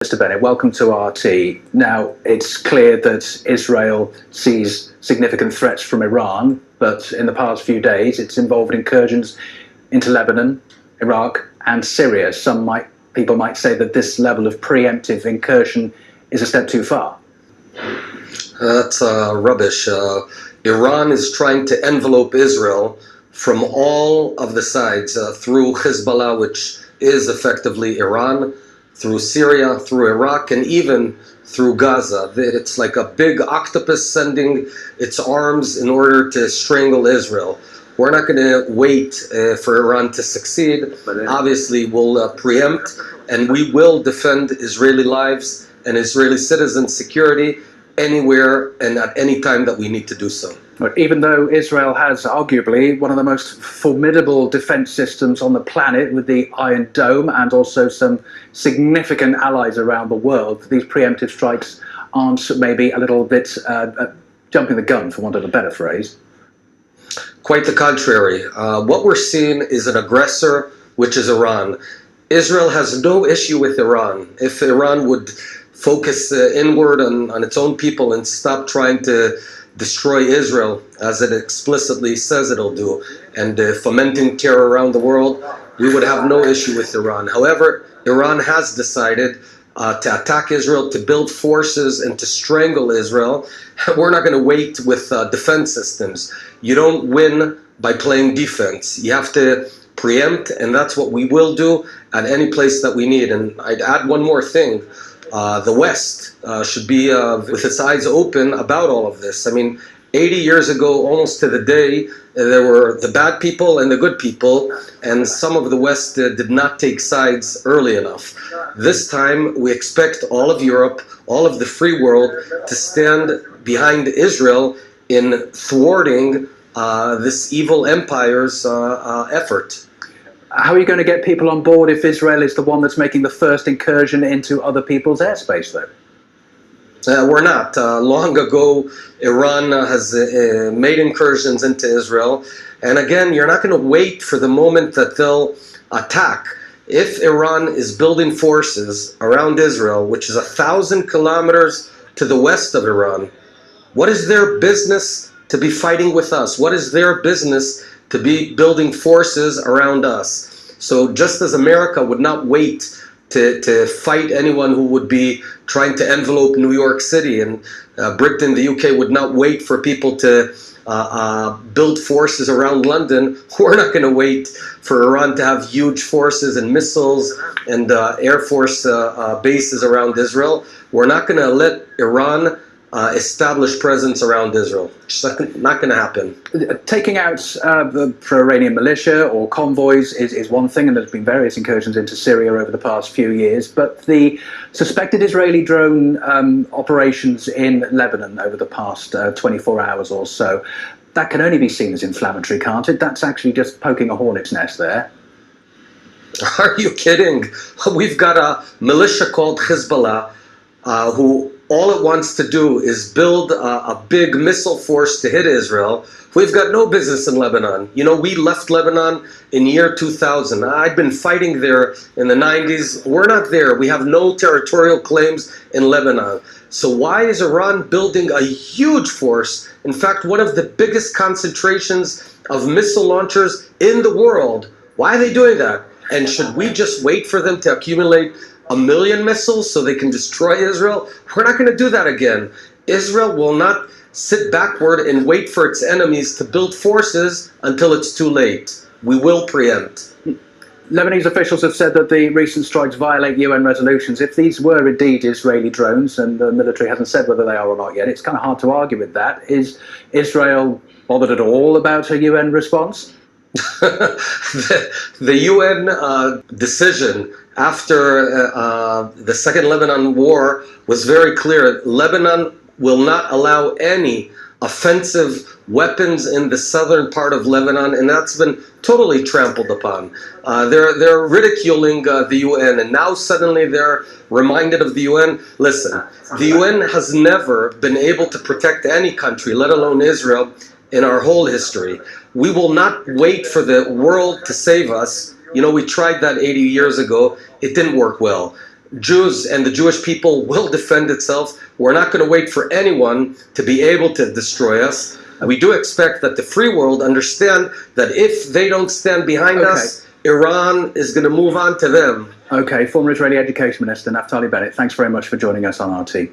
Mr. Bennett, welcome to RT. Now, it's clear that Israel sees significant threats from Iran, but in the past few days it's involved incursions into Lebanon, Iraq and Syria. People might say that this level of preemptive incursion is a step too far. That's rubbish. Iran is trying to envelope Israel from all of the sides through Hezbollah, which is effectively Iran, through Syria, through Iraq, and even through Gaza. It's like a big octopus sending its arms in order to strangle Israel. We're not going to wait for Iran to succeed. Obviously, we'll preempt, and we will defend Israeli lives and Israeli citizens' security anywhere and at any time that we need to do so. But even though Israel has arguably one of the most formidable defense systems on the planet with the Iron Dome and also some significant allies around the world, these preemptive strikes aren't maybe a little bit jumping the gun, for want of a better phrase? Quite the contrary. What we're seeing is an aggressor, which is Iran. Israel has no issue with Iran. If Iran would focus inward on its own people and stop trying to destroy Israel, as it explicitly says it'll do, and fomenting terror around the world, we would have no issue with Iran. However, Iran has decided to attack Israel, to build forces, and to strangle Israel. We're not going to wait with defense systems. You don't win by playing defense. You have to preempt, and that's what we will do at any place that we need. And I'd add one more thing. The West should be with its eyes open about all of this. I mean, 80 years ago, almost to the day, there were the bad people and the good people, and some of the West did not take sides early enough. This time, we expect all of Europe, all of the free world, to stand behind Israel in thwarting this evil empire's effort. How are you going to get people on board if Israel is the one that's making the first incursion into other people's airspace, though? We're not. Long ago, Iran has made incursions into Israel. And again, you're not going to wait for the moment that they'll attack. If Iran is building forces around Israel, which is 1,000 kilometers to the west of Iran, what is their business to be fighting with us? What is their business to be building forces around us? So just as America would not wait to fight anyone who would be trying to envelope New York City, and Britain, the UK would not wait for people to build forces around London, we're not going to wait for Iran to have huge forces and missiles and Air Force bases around Israel. We're not going to let Iran establish presence around Israel. It's not going to happen. Taking out the pro-Iranian militia or convoys is one thing, and there's been various incursions into Syria over the past few years, but the suspected Israeli drone operations in Lebanon over the past 24 hours or so, that can only be seen as inflammatory, can't it? That's actually just poking a hornet's nest there. Are you kidding? We've got a militia called Hezbollah who all it wants to do is build a big missile force to hit Israel. We've got no business in Lebanon. You know, we left Lebanon in year 2000. I'd been fighting there in the 90s. We're not there. We have no territorial claims in Lebanon. So why is Iran building a huge force? In fact, one of the biggest concentrations of missile launchers in the world. Why are they doing that? And should we just wait for them to accumulate 1 million missiles so they can destroy Israel? We're not going to do that again. Israel will not sit backward and wait for its enemies to build forces until it's too late. We will preempt. Lebanese officials have said that the recent strikes violate UN resolutions. If these were indeed Israeli drones, and the military hasn't said whether they are or not yet, it's kind of hard to argue with that. Is Israel bothered at all about a UN response? The UN decision after the Second Lebanon War was very clear. Lebanon will not allow any offensive weapons in the southern part of Lebanon, and that's been totally trampled upon. They're ridiculing the UN, and now suddenly they're reminded of the UN. Listen, the UN has never been able to protect any country, let alone Israel, in our whole history. We will not wait for the world to save us. You know, we tried that 80 years ago. It didn't work well. Jews and the Jewish people will defend itself. We're not going to wait for anyone to be able to destroy us. We do expect that the free world understand that if they don't stand behind us, Iran is going to move on to them. Okay, former Israeli Education Minister Naftali Bennett, thanks very much for joining us on RT.